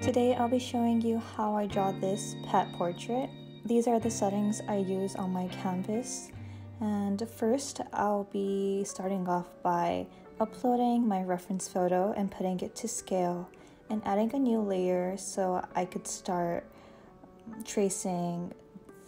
Today I'll be showing you how I draw this pet portrait. These are the settings I use on my canvas. And first I'll be starting off by uploading my reference photo and putting it to scale and adding a new layer so I could start tracing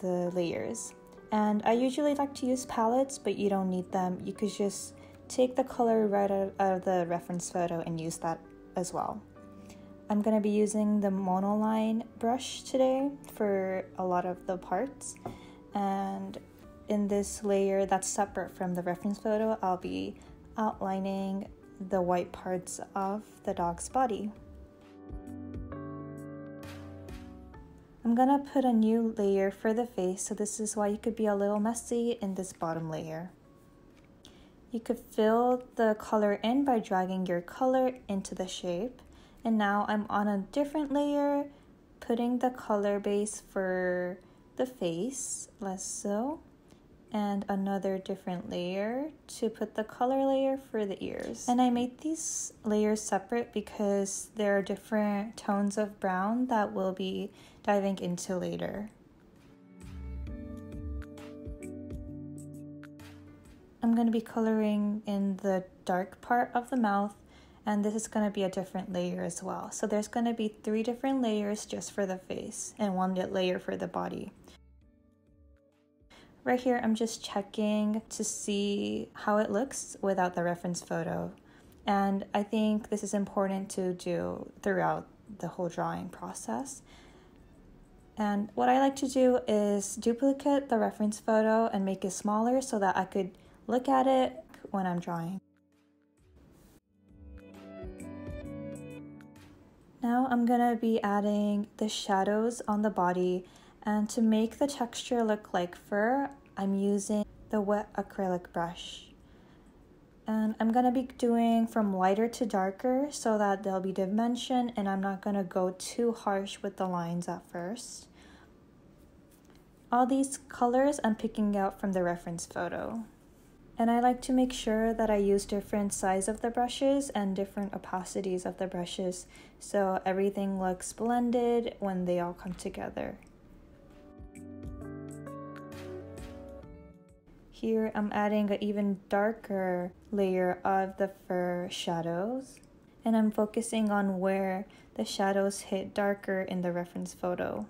the layers. And I usually like to use palettes, but you don't need them. You could just take the color right out of the reference photo and use that as well. I'm going to be using the Monoline brush today for a lot of the parts. And in this layer that's separate from the reference photo, I'll be outlining the white parts of the dog's body. I'm gonna put a new layer for the face, so this is why you could be a little messy in this bottom layer. You could fill the color in by dragging your color into the shape. And now I'm on a different layer, putting the color base for the face, less so, and another different layer to put the color layer for the ears. And I made these layers separate because there are different tones of brown that we'll be diving into later. I'm going to be coloring in the dark part of the mouth, and this is going to be a different layer as well. So there's going to be 3 different layers just for the face and 1 layer for the body. Right here, I'm just checking to see how it looks without the reference photo. And I think this is important to do throughout the whole drawing process. And what I like to do is duplicate the reference photo and make it smaller so that I could look at it when I'm drawing. Now I'm gonna be adding the shadows on the body, and to make the texture look like fur, I'm using the Wet Acrylic brush. And I'm gonna be doing from lighter to darker so that there'll be dimension, and I'm not gonna go too harsh with the lines at first. All these colors I'm picking out from the reference photo. And I like to make sure that I use different size of the brushes and different opacities of the brushes so everything looks blended when they all come together. Here I'm adding an even darker layer of the fur shadows, and I'm focusing on where the shadows hit darker in the reference photo.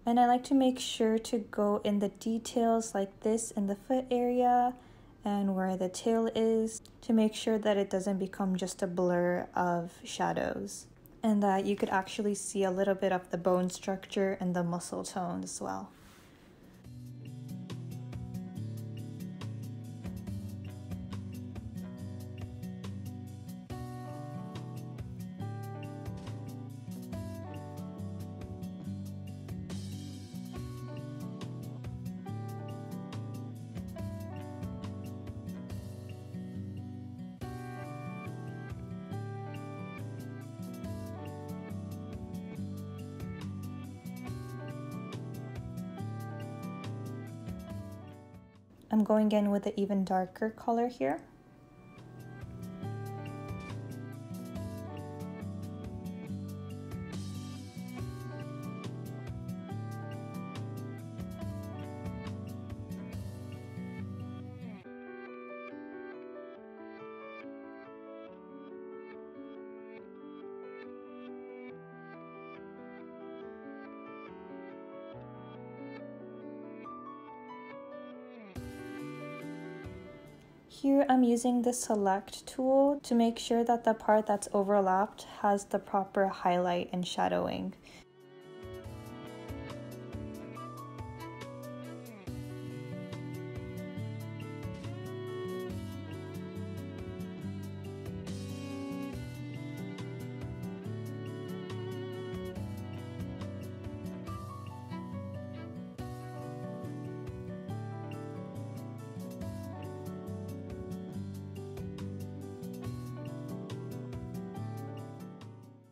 And I like to make sure to go in the details like this in the foot area and where the tail is to make sure that it doesn't become just a blur of shadows, and that you could actually see a little bit of the bone structure and the muscle tone as well. I'm going in with an even darker color here. Here I'm using the select tool to make sure that the part that's overlapped has the proper highlight and shadowing.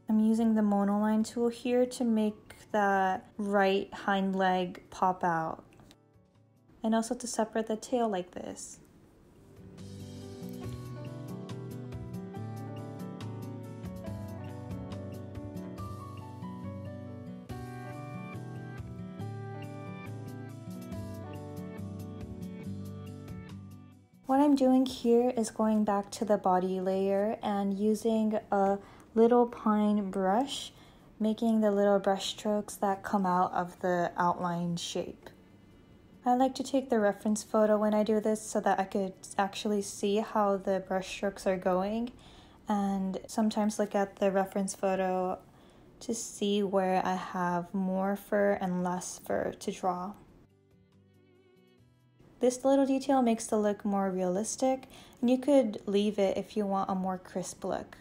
I'm using the Monoline tool here to make that right hind leg pop out, and also to separate the tail like this. What I'm doing here is going back to the body layer and using a little pine brush, making the little brush strokes that come out of the outline shape. I like to take the reference photo when I do this so that I could actually see how the brush strokes are going, and sometimes look at the reference photo to see where I have more fur and less fur to draw. This little detail makes the look more realistic, and you could leave it if you want a more crisp look.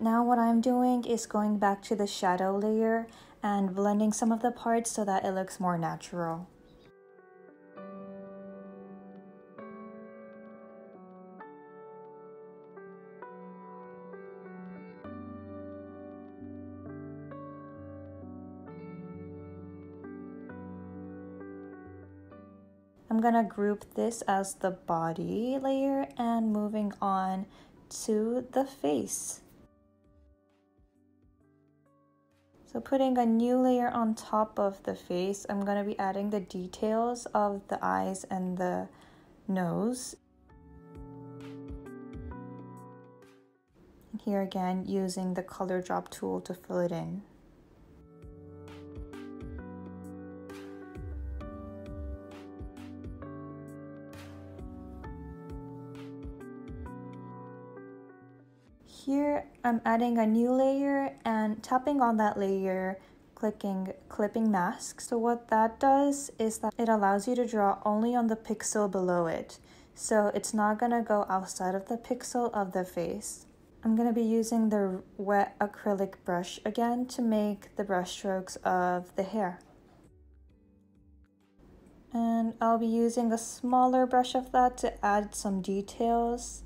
Now what I'm doing is going back to the shadow layer and blending some of the parts so that it looks more natural. I'm gonna group this as the body layer and moving on to the face. So putting a new layer on top of the face, I'm going to be adding the details of the eyes and the nose. Here again, using the color drop tool to fill it in. Here I'm adding a new layer and tapping on that layer, clicking clipping mask. So what that does is that it allows you to draw only on the pixel below it. So it's not going to go outside of the pixel of the face. I'm going to be using the Wet Acrylic brush again to make the brush strokes of the hair. And I'll be using a smaller brush of that to add some details.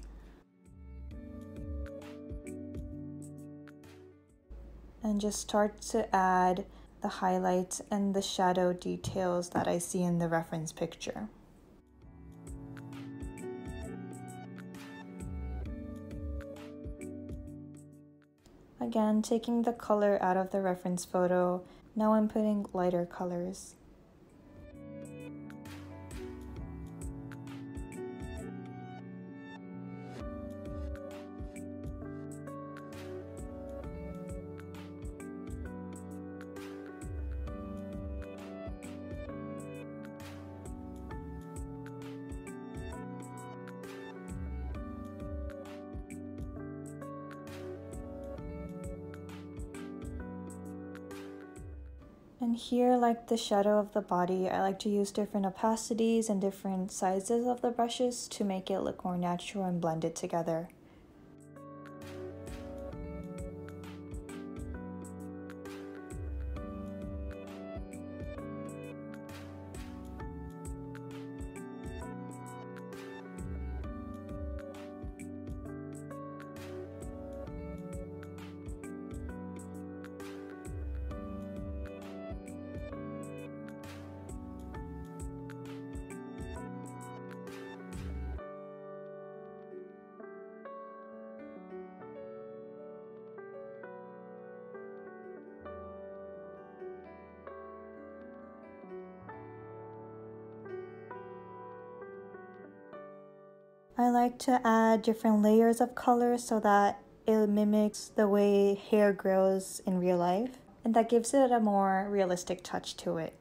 And just start to add the highlights and the shadow details that I see in the reference picture. Again, taking the color out of the reference photo, now I'm putting lighter colors. And here, like the shadow of the body, I like to use different opacities and different sizes of the brushes to make it look more natural and blend it together. I like to add different layers of color so that it mimics the way hair grows in real life, and that gives it a more realistic touch to it.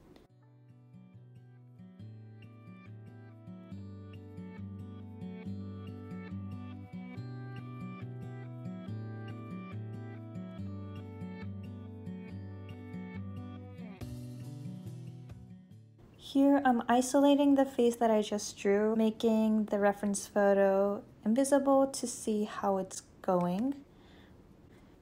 Here I'm isolating the face that I just drew, making the reference photo invisible to see how it's going.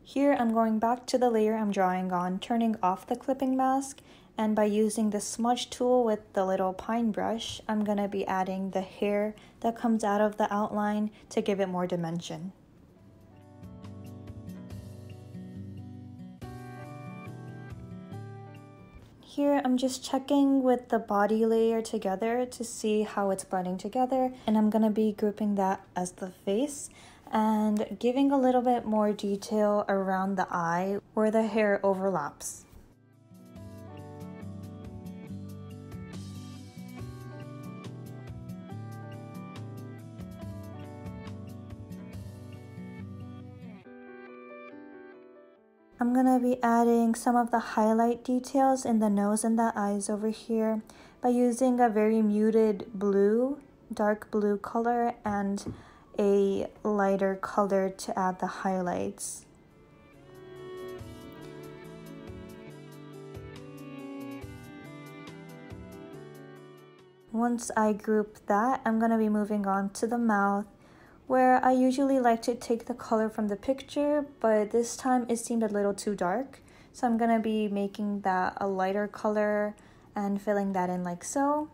Here I'm going back to the layer I'm drawing on, turning off the clipping mask, and by using the smudge tool with the little pine brush, I'm going to be adding the hair that comes out of the outline to give it more dimension. Here I'm just checking with the body layer together to see how it's blending together, and I'm going to be grouping that as the face and giving a little bit more detail around the eye where the hair overlaps. I'm going to be adding some of the highlight details in the nose and the eyes over here by using a very muted blue, dark blue color and a lighter color to add the highlights. Once I group that, I'm going to be moving on to the mouth, where I usually like to take the color from the picture, but this time it seemed a little too dark. So I'm going to be making that a lighter color and filling that in like so.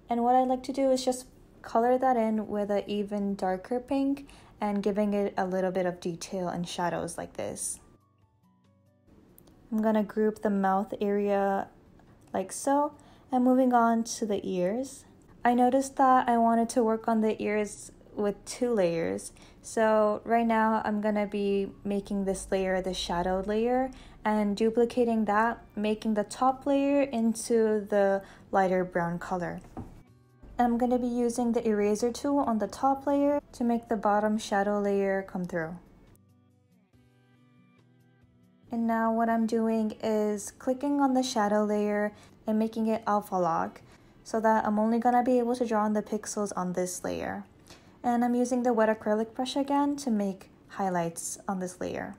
And what I like to do is just color that in with an even darker pink and giving it a little bit of detail and shadows like this. I'm going to group the mouth area like so, and moving on to the ears. I noticed that I wanted to work on the ears with 2 layers, so right now I'm gonna be making this layer the shadow layer and duplicating that, making the top layer into the lighter brown color. I'm gonna be using the eraser tool on the top layer to make the bottom shadow layer come through. And now what I'm doing is clicking on the shadow layer and making it alpha lock so that I'm only going to be able to draw on the pixels on this layer. And I'm using the wet acrylic brush again to make highlights on this layer.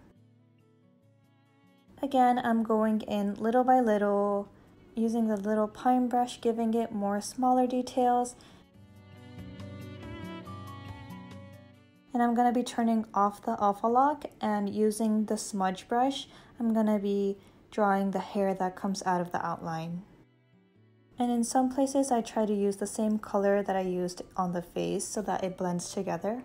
Again, I'm going in little by little, using the little pine brush, giving it more smaller details. And I'm going to be turning off the alpha lock and using the smudge brush, I'm going to be drawing the hair that comes out of the outline. And in some places I try to use the same color that I used on the face so that it blends together.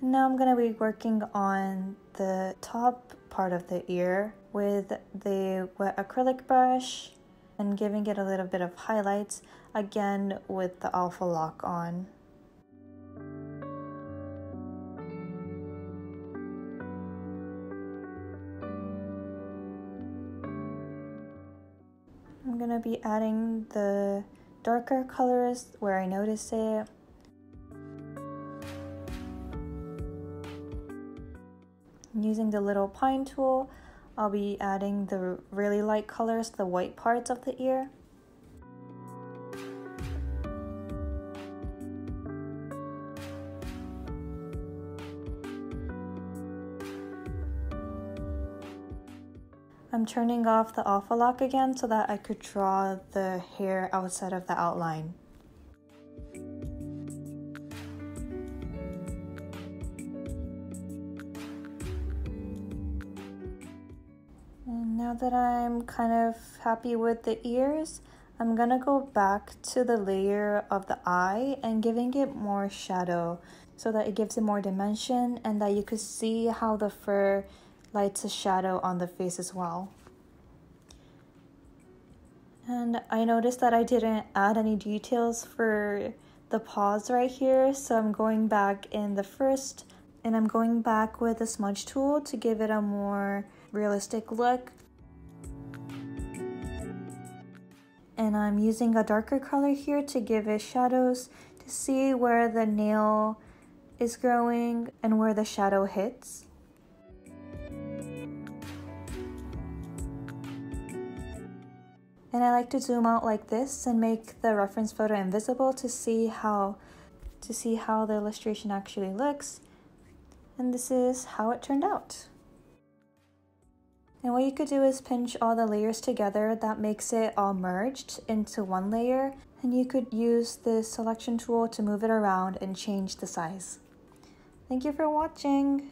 And now I'm going to be working on the top part of the ear with the wet acrylic brush and giving it a little bit of highlights, again with the alpha lock on. I'm going to be adding the darker colors where I notice it. Using the little pine tool, I'll be adding the really light colors, the white parts of the ear. I'm turning off the alpha lock again so that I could draw the hair outside of the outline. And now that I'm kind of happy with the ears, I'm gonna go back to the layer of the eye and giving it more shadow so that it gives it more dimension and that you could see how the fur lights a shadow on the face as well. And I noticed that I didn't add any details for the paws right here, so I'm going back in the first and I'm going back with the smudge tool to give it a more realistic look. And I'm using a darker color here to give it shadows to see where the nail is growing and where the shadow hits. And I like to zoom out like this and make the reference photo invisible to see how the illustration actually looks. And this is how it turned out. And what you could do is pinch all the layers together. That makes it all merged into one layer. And you could use this selection tool to move it around and change the size. Thank you for watching.